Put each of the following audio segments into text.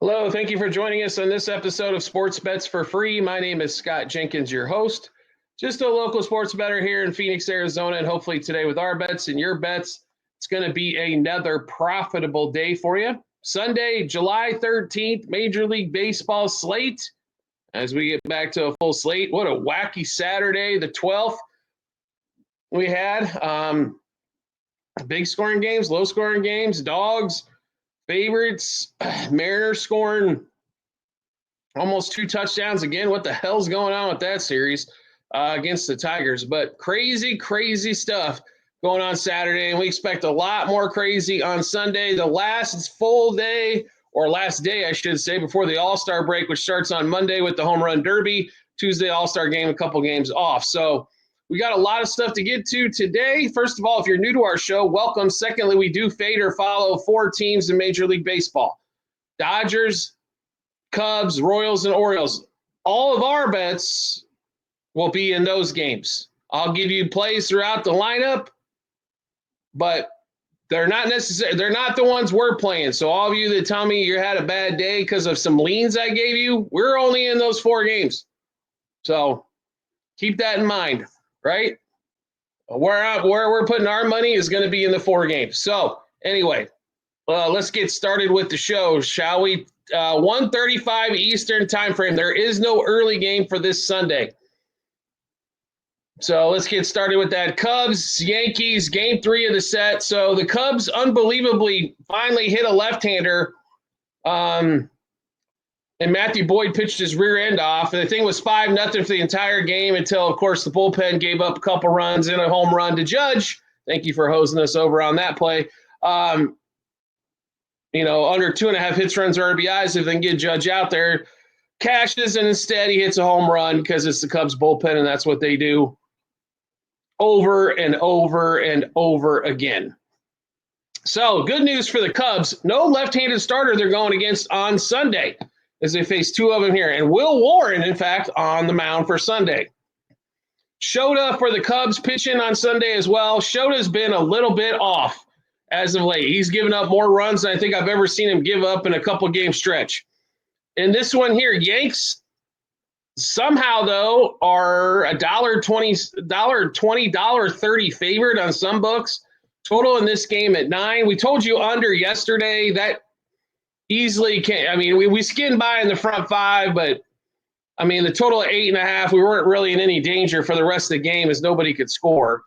Hello, thank you for joining us on this episode of Sports Bets for Free. My name is Scott Jenkins, your host. Just a local sports bettor here in Phoenix, Arizona, and hopefully today with our bets and your bets, it's going to be another profitable day for you. Sunday, July 13th, Major League Baseball slate. As we get back to a full slate, what a wacky Saturday, the 12th we had. Big scoring games, low scoring games, dogs, favorites, Mariners scoring almost 2 touchdowns again. What the hell's going on with that series against the Tigers? But crazy, crazy stuff going on Saturday, and we expect a lot more crazy on Sunday, the last full day, or last day, I should say, before the All-Star break, which starts on Monday with the Home Run Derby, Tuesday All-Star game, a couple games off. So we got a lot of stuff to get to today. First of all, if you're new to our show, welcome. Secondly, we do fade or follow 4 teams in Major League Baseball: Dodgers, Cubs, Royals, and Orioles. All of our bets will be in those games. I'll give you plays throughout the lineup, but they're not necessarily, they're not the ones we're playing. So all of you that tell me you had a bad day because of some leans I gave you, we're only in those 4 games. So keep that in mind. Right? Where we're putting our money is going to be in the 4 games. So anyway, let's get started with the show, shall we? 1:35 Eastern time frame. There is no early game for this Sunday. So let's get started with that. Cubs, Yankees, game 3 of the set. So the Cubs unbelievably finally hit a left-hander. And Matthew Boyd pitched his rear end off. And the thing was 5-0 for the entire game until, of course, the bullpen gave up a couple runs and a home run to Judge. Thank you for hosing us over on that play. Under 2.5 hits, runs, or RBIs, if they can get Judge out there, cashes, and instead he hits a home run because it's the Cubs bullpen, and that's what they do over and over and over again. So good news for the Cubs. No left-handed starter they're going against on Sunday, as they face 2 of them here. And Will Warren, in fact, on the mound for Sunday. Shota for the Cubs pitching on Sunday as well. Shota's been a little bit off as of late. He's given up more runs than I think I've ever seen him give up in a couple-game stretch. In this one here, Yanks somehow, though, are $1.20, $1.30 favored on some books. Total in this game at 9. We told you under yesterday. That easily can't. I mean, we skinned by in the front 5, but I mean, the total at 8.5, we weren't really in any danger for the rest of the game as nobody could score.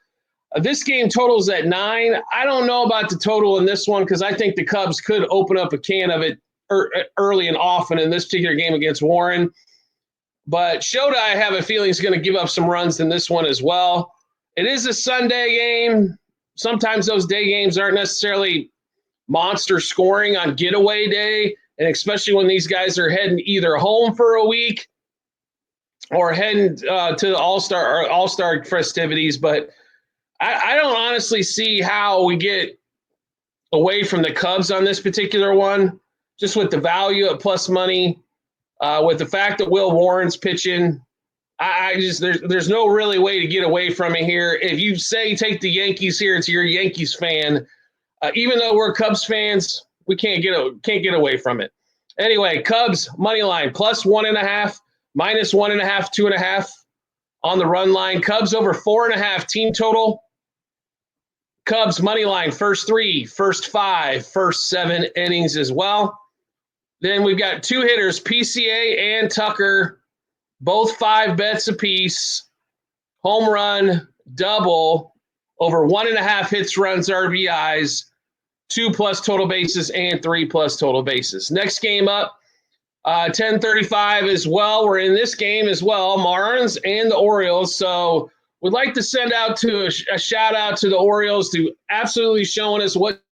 This game totals at 9. I don't know about the total in this one because I think the Cubs could open up a can of it early and often in this particular game against Warren. But Shota, I have a feeling, is going to give up some runs in this one as well. It is a Sunday game. Sometimes those day games aren't necessarily monster scoring on getaway day, and especially when these guys are heading either home for a week or heading to the All-Star festivities. But I don't honestly see how we get away from the Cubs on this particular one, just with the value at plus money, with the fact that Will Warren's pitching. There's no really way to get away from it here. If you say take the Yankees here, it's your Yankees fan. Even though we're Cubs fans, we can't get away from it. Anyway, Cubs money line plus 1.5, minus 1.5, 2.5 on the run line. Cubs over 4.5 team total. Cubs money line first 3, first 5, first 7 innings as well. Then we've got 2 hitters, PCA and Tucker, both 5 bets apiece. Home run, double, over 1.5 hits, runs, RBIs, 2+ total bases, and 3+ total bases. Next game up, 10:35 as well. We're in this game as well, Marlins and the Orioles. So we'd like to send out to a shout out to the Orioles to absolutely showing us what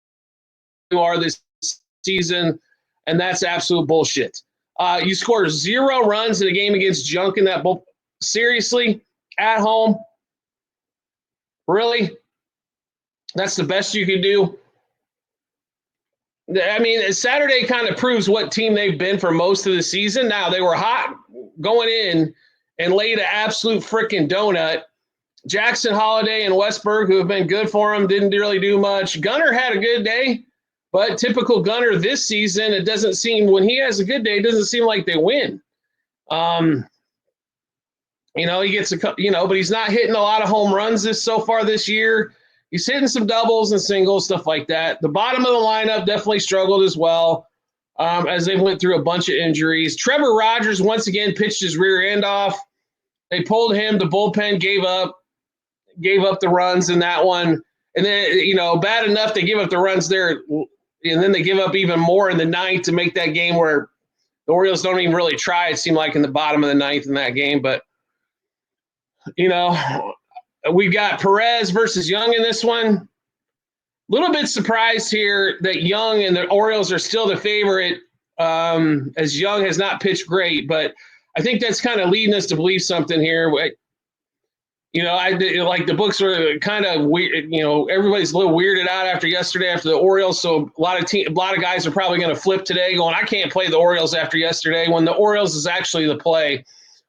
you are this season, and that's absolute bullshit. You scored 0 runs in a game against junk in that bull. Seriously, at home. Really? That's the best you can do? I mean, Saturday kind of proves what team they've been for most of the season. Now, they were hot going in and laid an absolute freaking donut. Jackson Holiday and Westberg, who have been good for him, didn't really do much. Gunnar had a good day, But typical Gunner this season, it doesn't seem, when he has a good day, it doesn't seem like they win. He gets but he's not hitting a lot of home runs so far this year. He's hitting some doubles and singles, stuff like that. The bottom of the lineup definitely struggled as well, as they went through a bunch of injuries. Trevor Rogers once again pitched his rear end off. They pulled him. The bullpen gave up the runs in that one. And then, bad enough they give up the runs there, and then they give up even more in the ninth to make that game where the Orioles don't even really try, it seemed like, in the bottom of the ninth in that game. But, we got Perez versus Young in this one. A little bit surprised here that Young and the Orioles are still the favorite, as Young has not pitched great. But I think that's kind of leading us to believe something here. The books were kind of weird. Everybody's a little weirded out after yesterday, after the Orioles. So a lot of guys are probably going to flip today, going, I can't play the Orioles after yesterday, when the Orioles is actually the play.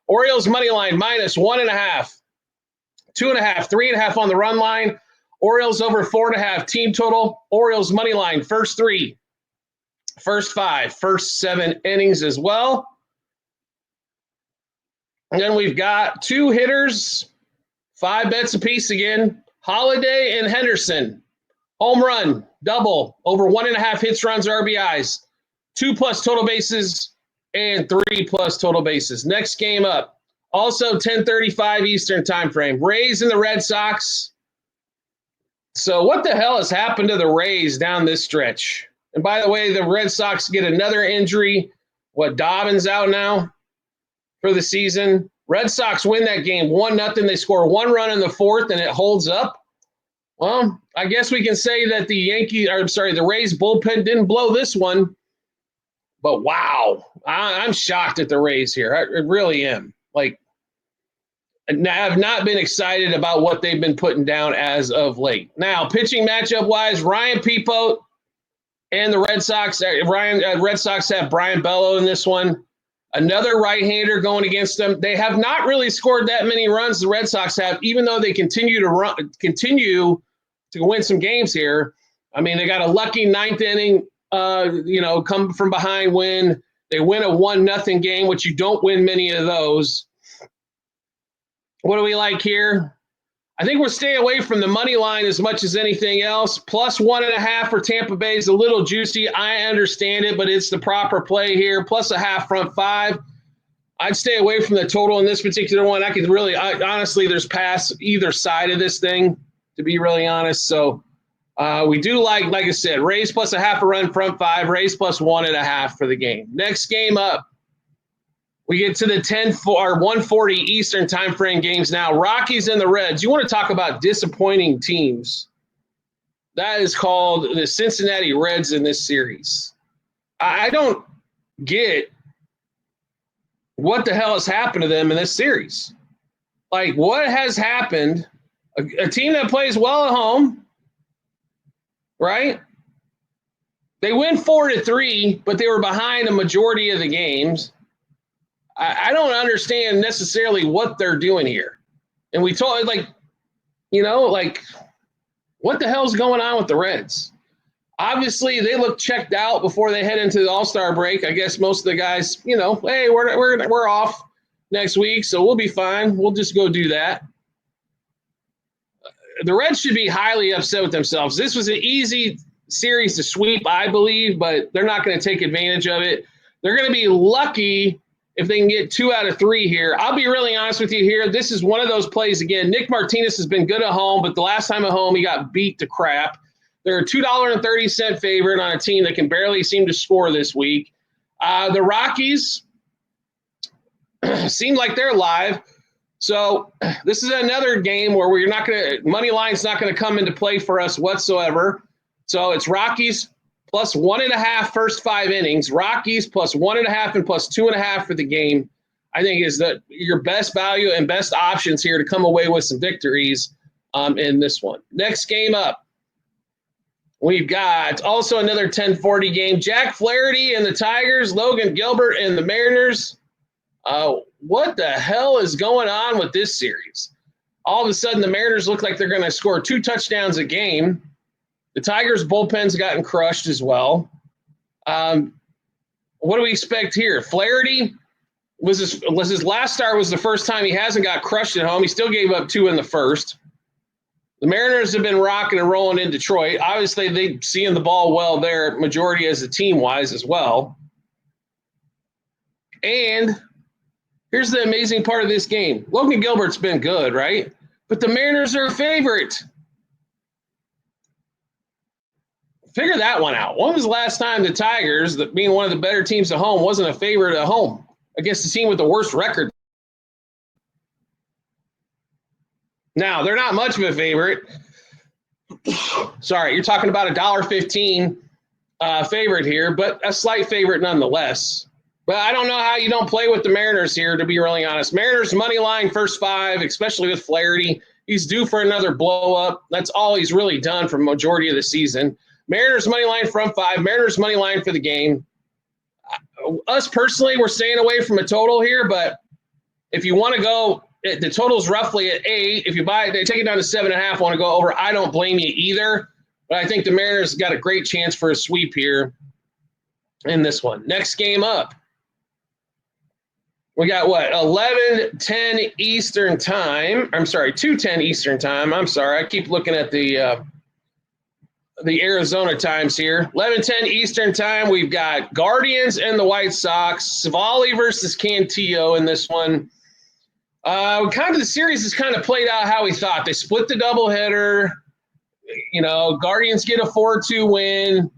Orioles money line minus 1.5, 2.5, 3.5 on the run line. Orioles over 4.5 team total. Orioles money line first 3, first 5, first 7 innings as well. And then we've got 2 hitters, 5 bets apiece again. Holiday and Henderson. Home run, double, over 1.5 hits, runs, RBIs. 2+ total bases and 3+ total bases. Next game up, also 10:35 Eastern time frame. Rays and the Red Sox. So what the hell has happened to the Rays down this stretch? And by the way, the Red Sox get another injury. Dobbins out now for the season. Red Sox win that game 1-0. They score 1 run in the 4th, and it holds up. Well, I guess we can say that the Rays bullpen didn't blow this one. But wow, I'm shocked at the Rays here. I really am. I have not been excited about what they've been putting down as of late. Now, pitching matchup-wise, Ryan Peepo and the Red Sox. Red Sox have Brian Bello in this one. Another right-hander going against them. They have not really scored that many runs, the Red Sox have, even though they continue to win some games here. I mean, they got a lucky 9th inning, come from behind win. They win a 1-0 game, which you don't win many of those. What do we like here? I think we'll stay away from the money line as much as anything else. Plus 1.5 for Tampa Bay is a little juicy. I understand it, but it's the proper play here. Plus a half front 5. I'd stay away from the total in this particular one. Honestly, there's pass either side of this thing, to be really honest. So we do like I said, Rays plus a half a run front 5, Rays plus 1.5 for the game. Next game up, we get to the 1:40 Eastern time frame games now. Rockies and the Reds. You want to talk about disappointing teams? That is called the Cincinnati Reds in this series. I don't get what the hell has happened to them in this series. What has happened? A team that plays well at home, right? They win 4-3, but they were behind a majority of the games. I don't understand necessarily what they're doing here. And we told, what the hell's going on with the Reds? Obviously, they look checked out before they head into the All-Star break. I guess most of the guys, hey, we're off next week, so we'll be fine. We'll just go do that. The Reds should be highly upset with themselves. This was an easy series to sweep, I believe, but they're not going to take advantage of it. They're going to be lucky if they can get 2 out of 3 here. I'll be really honest with you here. This is one of those plays again. Nick Martinez has been good at home, but the last time at home he got beat to crap. They're a $2.30 favorite on a team that can barely seem to score this week. The Rockies seem like they're live. So this is another game where money line's not going to come into play for us whatsoever. So it's Rockies plus 1.5 first 5 innings. Rockies plus 1.5 and plus 2.5 for the game, I think is your best value and best options here to come away with some victories in this one. Next game up, we've got also another 10:40 game. Jack Flaherty and the Tigers, Logan Gilbert and the Mariners. What the hell is going on with this series? All of a sudden, the Mariners look like they're going to score 2 touchdowns a game. The Tigers' bullpen's gotten crushed as well. What do we expect here? Flaherty was his last start was the first time he hasn't got crushed at home. He still gave up 2 in the first. The Mariners have been rocking and rolling in Detroit. Obviously, they're seeing the ball well there, majority as a team-wise as well. And here's the amazing part of this game. Logan Gilbert's been good, right? But the Mariners are a favorite. Figure that one out. When was the last time the Tigers, being one of the better teams at home, wasn't a favorite at home against the team with the worst record? Now, they're not much of a favorite. Sorry, you're talking about $1.15 favorite here, but a slight favorite nonetheless. But I don't know how you don't play with the Mariners here, to be really honest. Mariners money line first 5, especially with Flaherty. He's due for another blow-up. That's all he's really done for the majority of the season. Mariners money line front 5, Mariners money line for the game. Us personally, we're staying away from a total here, but if you want to go, the total's roughly at 8. If you buy it, they take it down to 7.5, want to go over. I don't blame you either, but I think the Mariners got a great chance for a sweep here in this one. Next game up. We got what? 11:10 Eastern time. I'm sorry, 2:10 Eastern time. I'm sorry. I keep looking at the Arizona times here. 11:10 Eastern time. We've got Guardians and the White Sox. Savali versus Cantillo in this one. Kind of the series has kind of played out how we thought. They split the doubleheader. You know, Guardians get a 4-2 win.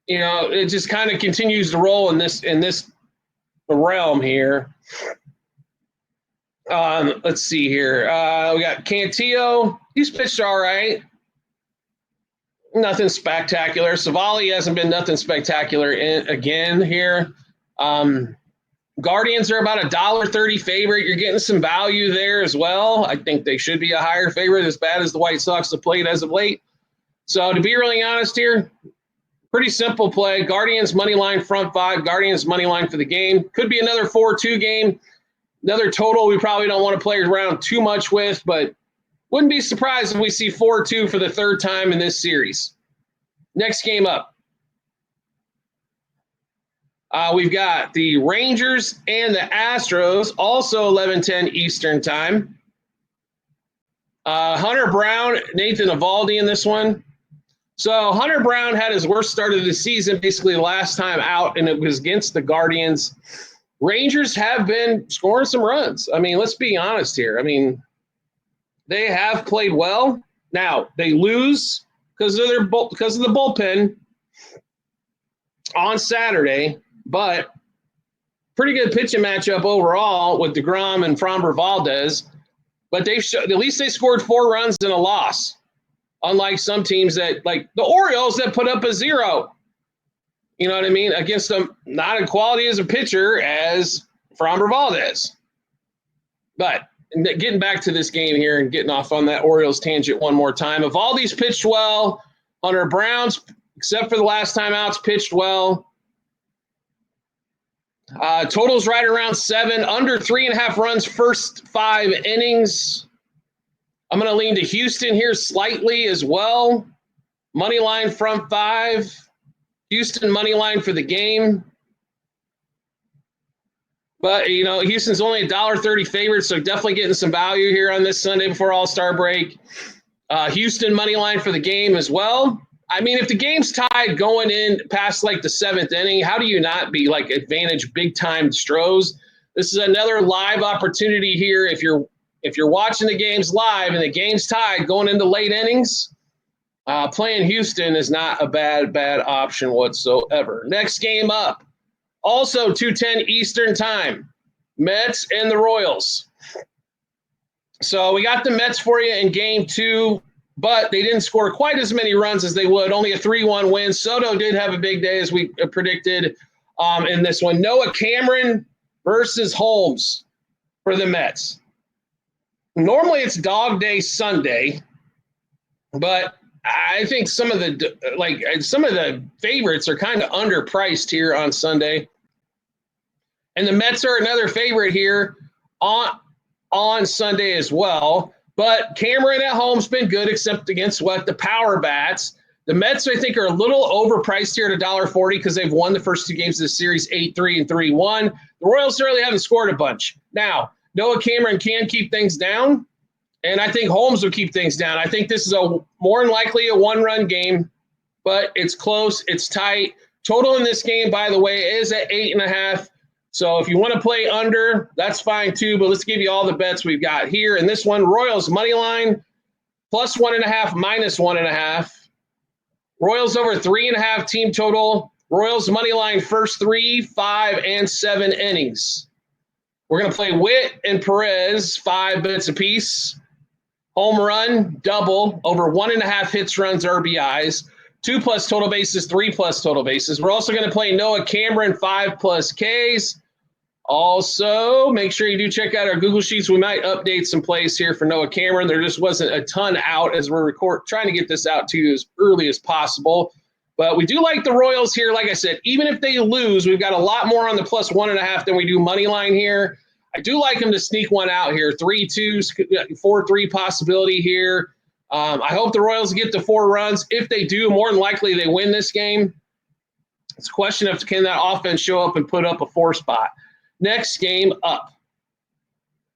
You know, it just kind of continues to roll in this realm here. Let's see here. We got Cantillo. He's pitched all right. Nothing spectacular. Savali hasn't been nothing spectacular again here. Guardians are about $1.30 favorite. You're getting some value there as well. I think they should be a higher favorite, as bad as the White Sox have played as of late. So to be really honest here, pretty simple play. Guardians money line front 5. Guardians money line for the game. Could be another 4-2 game. Another total we probably don't want to play around too much with, but wouldn't be surprised if we see 4-2 for the third time in this series. Next game up. We've got the Rangers and the Astros, also 11:10 Eastern time. Hunter Brown, Nathan Eovaldi in this one. So Hunter Brown had his worst start of the season, basically last time out, and it was against the Guardians. Rangers have been scoring some runs. I mean, let's be honest here. I mean, they have played well. Now, they lose because of the bullpen on Saturday, but pretty good pitching matchup overall with DeGrom and Framber Valdez. But at least they scored 4 runs and a loss. Unlike some teams that, like the Orioles, that put up a 0. You know what I mean? Against them, not in quality as a pitcher as Framber Valdez. But getting back to this game here and getting off on that Orioles tangent one more time. Eovaldi's pitched well. Hunter Brown's, except for the last time out's, pitched well. Total's right around 7, under 3.5 runs first 5 innings. I'm going to lean to Houston here slightly as well. Money line front 5. Houston money line for the game. But, you know, Houston's only $1.30 favorite, so definitely getting some value here on this Sunday before All-Star break. Houston money line for the game as well. I mean, if the game's tied going in past, like, the 7th inning, how do you not be, like, advantage big-time Stros? This is another live opportunity here. If you're watching the games live and the game's tied going into late innings, playing Houston is not a bad option whatsoever. Next game up, also 2:10 Eastern time, Mets and the Royals. So we got the Mets for you in game 2, but they didn't score quite as many runs as they would. Only a 3-1 win. Soto did have a big day, as we predicted in this one. Noah Cameron versus Holmes for the Mets. Normally it's Dog Day Sunday, but I think some of the favorites are kind of underpriced here on Sunday. And the Mets are another favorite here on Sunday as well. But Cameron at home's been good, except against the power bats. The Mets, I think, are a little overpriced here at $1.40 because they've won the first two games of the series 8-3 and 3-1. The Royals really haven't scored a bunch. Now, Noah Cameron can keep things down, and I think Holmes will keep things down. I think this is more than likely a one-run game, but it's close. It's tight. Total in this game, by the way, is at 8.5. So if you want to play under, that's fine too, but let's give you all the bets we've got here. In this one, Royals money line, plus 1.5, minus 1.5. Royals over 3.5 team total. Royals money line first 3, 5, and 7 innings. We're going to play Witt and Perez, 5 bets apiece. Home run, double, over 1.5 hits, runs, RBIs. 2+ total bases, 3+ total bases. We're also going to play Noah Cameron, 5+ Ks. Also, make sure you do check out our Google Sheets. We might update some plays here for Noah Cameron. There just wasn't a ton out as we're trying to get this out to you as early as possible. But we do like the Royals here. Like I said, even if they lose, we've got a lot more on the plus 1.5 than we do money line here. I do like them to sneak one out here. 3-2, 4-3 possibility here. I hope the Royals get the 4 runs. If they do, more than likely they win this game. It's a question of can that offense show up and put up a 4 spot. Next game up.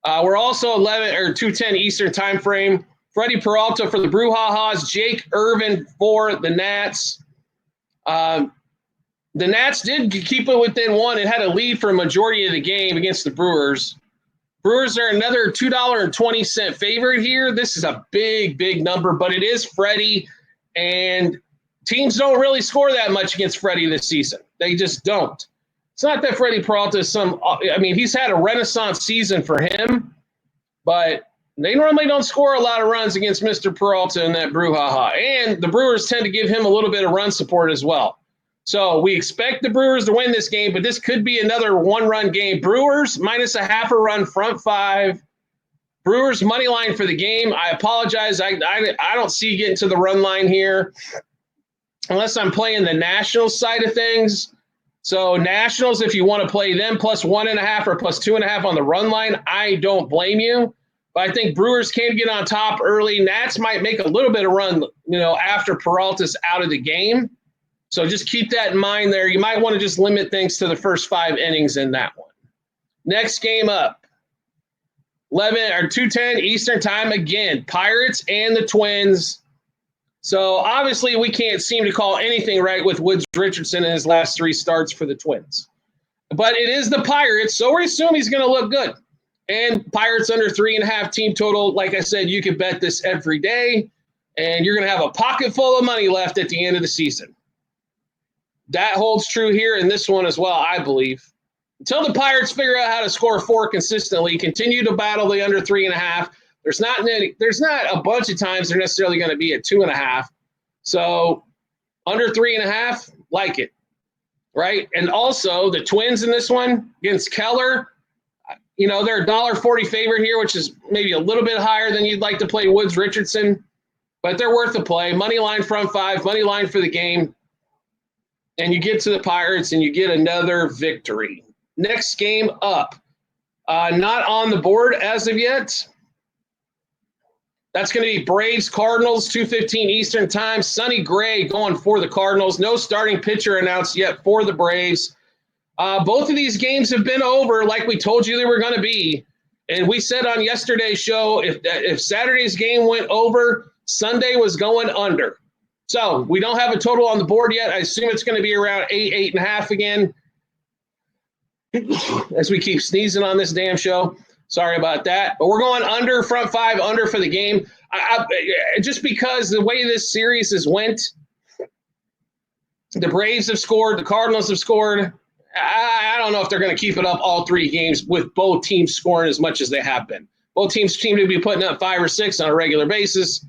We're also 2:10 Eastern time frame. Freddie Peralta for the Brewhahas. Jake Irvin for the Nats. The Nats did keep it within 1 and had a lead for a majority of the game against the Brewers. Brewers are another $2.20 favorite here. This is a big, big number, but it is Freddie, and teams don't really score that much against Freddie this season. They just don't. It's not that Freddie Peralta is he's had a renaissance season for him, but they normally don't score a lot of runs against Mr. Peralta and that Brewhaha. And the Brewers tend to give him a little bit of run support as well. So we expect the Brewers to win this game, but this could be another one-run game. Brewers minus 0.5 run, front 5. Brewers money line for the game. I apologize. I don't see getting to the run line here unless I'm playing the Nationals side of things. So Nationals, if you want to play them, plus 1.5 or plus 2.5 on the run line, I don't blame you. But I think Brewers can get on top early. Nats might make a little bit of run, after Peralta's out of the game. So just keep that in mind there. You might want to just limit things to the first 5 innings in that one. Next game up, 2:10 Eastern time again. Pirates and the Twins. So obviously we can't seem to call anything right with Woods Richardson in his last 3 starts for the Twins. But it is the Pirates, so we assume he's going to look good. And Pirates under 3.5 team total. Like I said, you could bet this every day, and you're going to have a pocket full of money left at the end of the season. That holds true here in this one as well, I believe. Until the Pirates figure out how to score 4 consistently, continue to battle the under 3.5. There's not a bunch of times they're necessarily going to be at 2.5. So under 3.5, like it, right? And also the Twins in this one against Keller, they're a $1.40 favorite here, which is maybe a little bit higher than you'd like to play Woods Richardson, but they're worth a play. Money line front 5, money line for the game. And you get to the Pirates and you get another victory. Next game up. Not on the board as of yet. That's going to be Braves Cardinals, 2:15 Eastern time. Sonny Gray going for the Cardinals. No starting pitcher announced yet for the Braves. Both of these games have been over like we told you they were going to be. And we said on yesterday's show, if Saturday's game went over, Sunday was going under. So we don't have a total on the board yet. I assume it's going to be around 8.5 again. As we keep sneezing on this damn show. Sorry about that. But we're going under, front 5, under for the game. Just because the way this series has went, the Braves have scored, the Cardinals have scored. I don't know if they're going to keep it up all 3 games with both teams scoring as much as they have been. Both teams seem to be putting up 5 or 6 on a regular basis.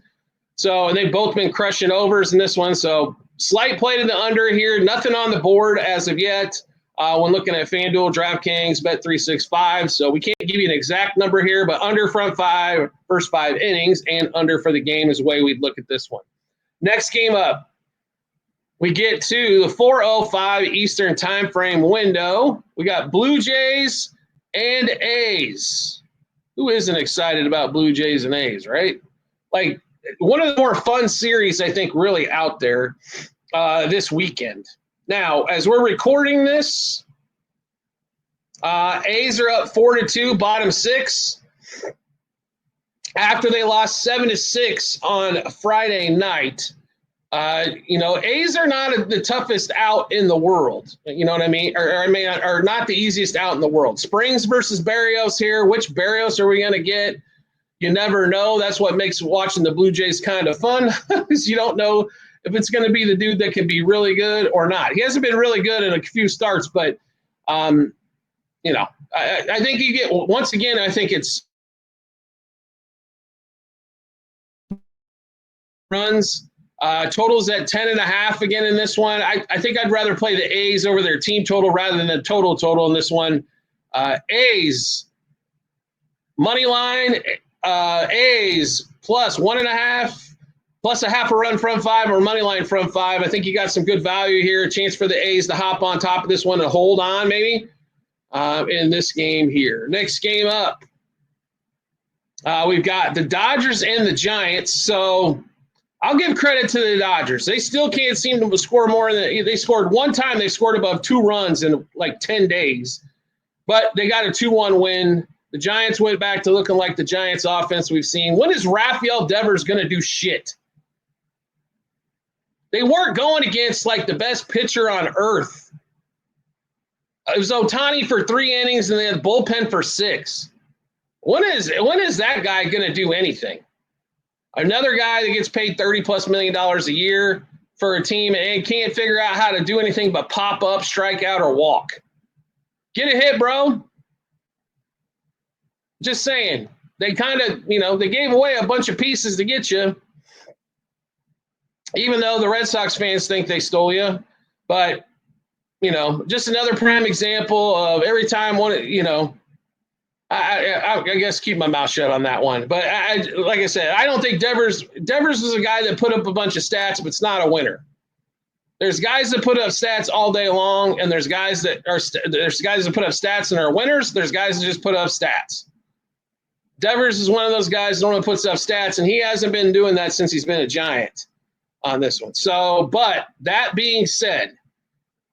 So, and they've both been crushing overs in this one. So, slight play to the under here. Nothing on the board as of yet when looking at FanDuel, DraftKings, Bet365. So, we can't give you an exact number here, but under front 5, first 5 innings, and under for the game is the way we'd look at this one. Next game up, we get to the 4:05 Eastern time frame window. We got Blue Jays and A's. Who isn't excited about Blue Jays and A's, right? Like, one of the more fun series, I think, really out there this weekend. Now, as we're recording this, A's are up 4-2, bottom 6. After they lost 7-6 on Friday night. A's are not the toughest out in the world. You know what I mean? Or not the easiest out in the world. Springs versus Barrios here. Which Barrios are we going to get? You never know. That's what makes watching the Blue Jays kind of fun, because you don't know if it's going to be the dude that can be really good or not. He hasn't been really good in a few starts, but, I think you get – once again, I think it's runs. Totals at 10.5 again in this one. I think I'd rather play the A's over their team total rather than the total in this one. A's money line. A's plus 1.5, plus a half a run from 5, or money line from 5. I think you got some good value here. A chance for the A's to hop on top of this one and hold on maybe in this game here. Next game up, we've got the Dodgers and the Giants. So I'll give credit to the Dodgers. They still can't seem to score more than they scored one time. They scored above 2 runs in like 10 days, but they got a 2-1 win. The Giants went back to looking like the Giants offense we've seen. When is Rafael Devers going to do shit? They weren't going against like the best pitcher on earth. It was Ohtani for 3 innings and they had bullpen for 6. When is that guy going to do anything? Another guy that gets paid $30+ million a year for a team and can't figure out how to do anything but pop up, strike out, or walk. Get a hit, bro. Just saying. They kind of, they gave away a bunch of pieces to get you, even though the Red Sox fans think they stole you. But, just another prime example of every time I guess keep my mouth shut on that one. But like I said, I don't think Devers is a guy that put up a bunch of stats, but it's not a winner. There's guys that put up stats all day long, and there's guys that put up stats and are winners. There's guys that just put up stats. Devers is one of those guys that only puts up stats, and he hasn't been doing that since he's been a Giant on this one. So, but that being said,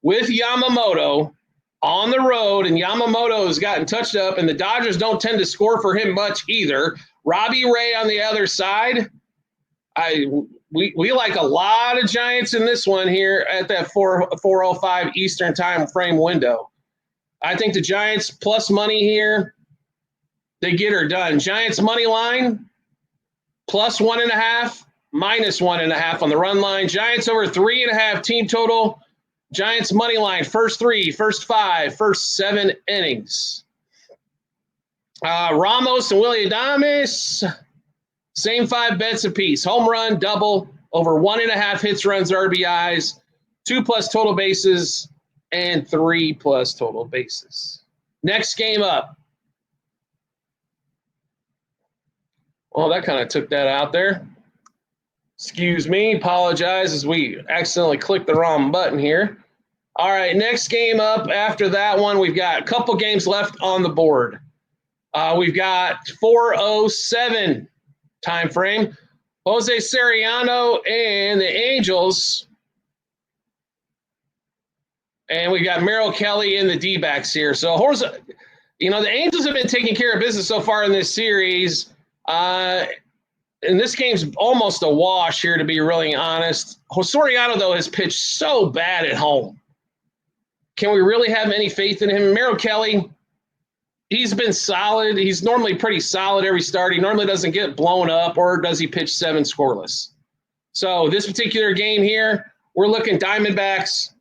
with Yamamoto on the road, and Yamamoto has gotten touched up, and the Dodgers don't tend to score for him much either. Robbie Ray on the other side. We like a lot of Giants in this one here at that 4:05 Eastern time frame window. I think the Giants plus money here, they get her done. Giants money line plus 1.5, minus 1.5 on the run line. Giants over 3.5 team total. Giants money line, first 3, first 5, first 7 innings. Ramos and Willie Adames, same 5 bets apiece. Home run, double, over 1.5 hits, runs, RBIs, 2+ total bases, and 3+ total bases. Next game up. Well, that kind of took that out there. Excuse me, apologize as we accidentally clicked the wrong button here. All right, next game up after that one, we've got a couple games left on the board. We've got 4:07 time frame. Jose Soriano and the Angels. And we've got Merrill Kelly and the D-backs here. So, the Angels have been taking care of business so far in this series. And this game's almost a wash here, to be really honest. Soriano, though, has pitched so bad at home. Can we really have any faith in him? Merrill Kelly, he's been solid. He's normally pretty solid every start. He normally doesn't get blown up, or does he pitch 7 scoreless? So this particular game here, we're looking Diamondbacks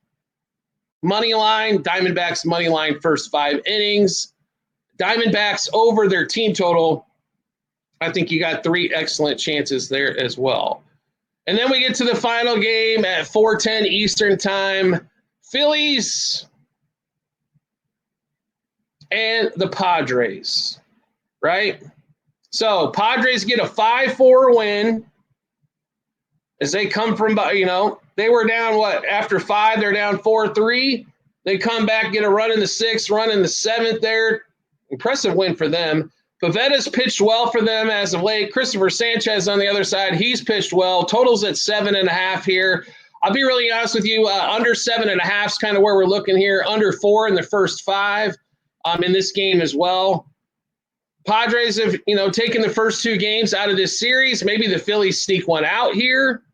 money line. Diamondbacks money line first 5 innings. Diamondbacks over their team total. I think you got 3 excellent chances there as well. And then we get to the final game at 4:10 Eastern time. Phillies and the Padres, right? So Padres get a 5-4 win as they come from, they were down, after 5, they're down 4-3. They come back, get a run in the 6th, run in the 7th there. Impressive win for them. Pavetta's pitched well for them as of late. Christopher Sanchez on the other side, he's pitched well. Total's at 7.5 here. I'll be really honest with you, under 7.5 is kind of where we're looking here. Under 4 in the first 5 in this game as well. Padres have, taken the first 2 games out of this series. Maybe the Phillies sneak one out here.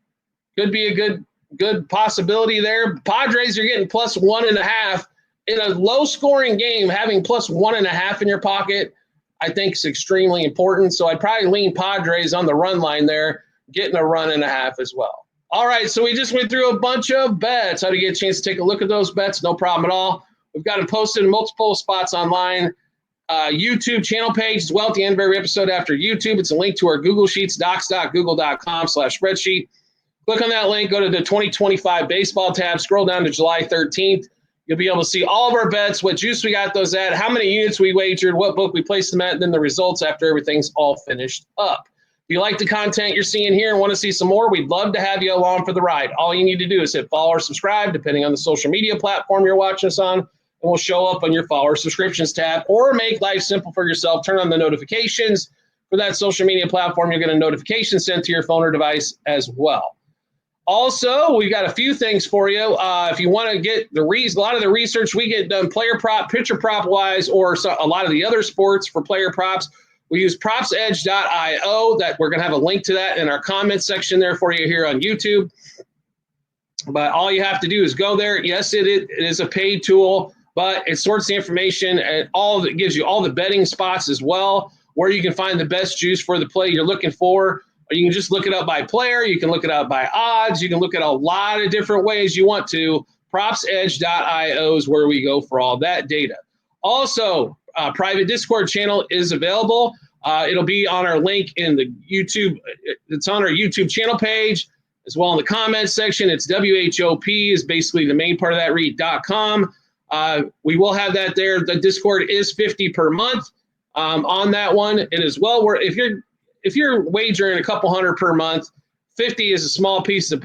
Could be a good possibility there. Padres are getting plus 1.5 in a low-scoring game. Having plus 1.5 in your pocket, I think, is extremely important. So I'd probably lean Padres on the run line there, getting a 1.5 as well. All right, so we just went through a bunch of bets. How do you get a chance to take a look at those bets? No problem at all. We've got them posted in multiple spots online. YouTube channel page as well at the end of every episode after YouTube. It's a link to our Google Sheets, docs.google.com/spreadsheet. Click on that link, go to the 2025 baseball tab, scroll down to July 13th. You'll be able to see all of our bets, what juice we got those at, how many units we wagered, what book we placed them at, and then the results after everything's all finished up. If you like the content you're seeing here and want to see some more, we'd love to have you along for the ride. All you need to do is hit follow or subscribe, depending on the social media platform you're watching us on, and we'll show up on your follow or subscriptions tab. Or make life simple for yourself. Turn on the notifications for that social media platform. You'll get a notification sent to your phone or device as well. Also, we've got a few things for you. If you want to get a lot of the research we get done player prop, pitcher prop wise, or a lot of the other sports for player props, we use propsedge.io. That we're going to have a link to that in our comments section there for you here on YouTube. But all you have to do is go there. Yes, it is a paid tool, but it sorts the information and it gives you all the betting spots as well, where you can find the best juice for the play you're looking for. Or you can just look it up by player. You can look it up by odds. You can look at a lot of different ways you want to. Propsedge.io is where we go for all that data. Also, private Discord channel is available. It'll be on our link in the YouTube. It's on our YouTube channel page as well in the comments section. It's WHOP is basically the main part of that, read.com. We will have that there. The Discord is $50 per month on that one. And as well, if you're wagering a couple hundred per month, 50 is a small piece of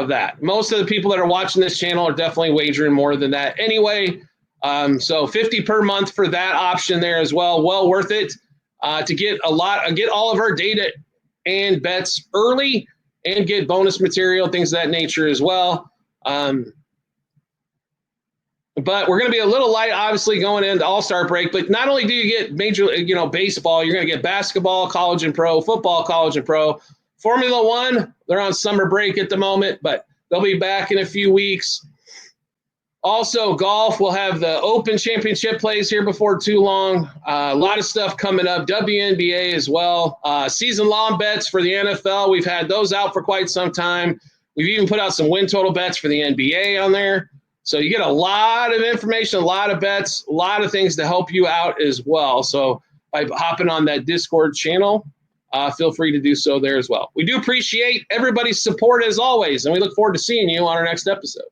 that. Most of the people that are watching this channel are definitely wagering more than that anyway. So 50 per month for that option there as well. Well worth it to get all of our data and bets early and get bonus material, things of that nature as well. But we're going to be a little light, obviously, going into All-Star break. But not only do you get major, baseball, you're going to get basketball, college and pro, football, college and pro. Formula One, they're on summer break at the moment, but they'll be back in a few weeks. Also, golf, we'll have the Open Championship plays here before too long. A lot of stuff coming up. WNBA as well. Season-long bets for the NFL. We've had those out for quite some time. We've even put out some win total bets for the NBA on there. So you get a lot of information, a lot of bets, a lot of things to help you out as well. So by hopping on that Discord channel, feel free to do so there as well. We do appreciate everybody's support as always, and we look forward to seeing you on our next episode.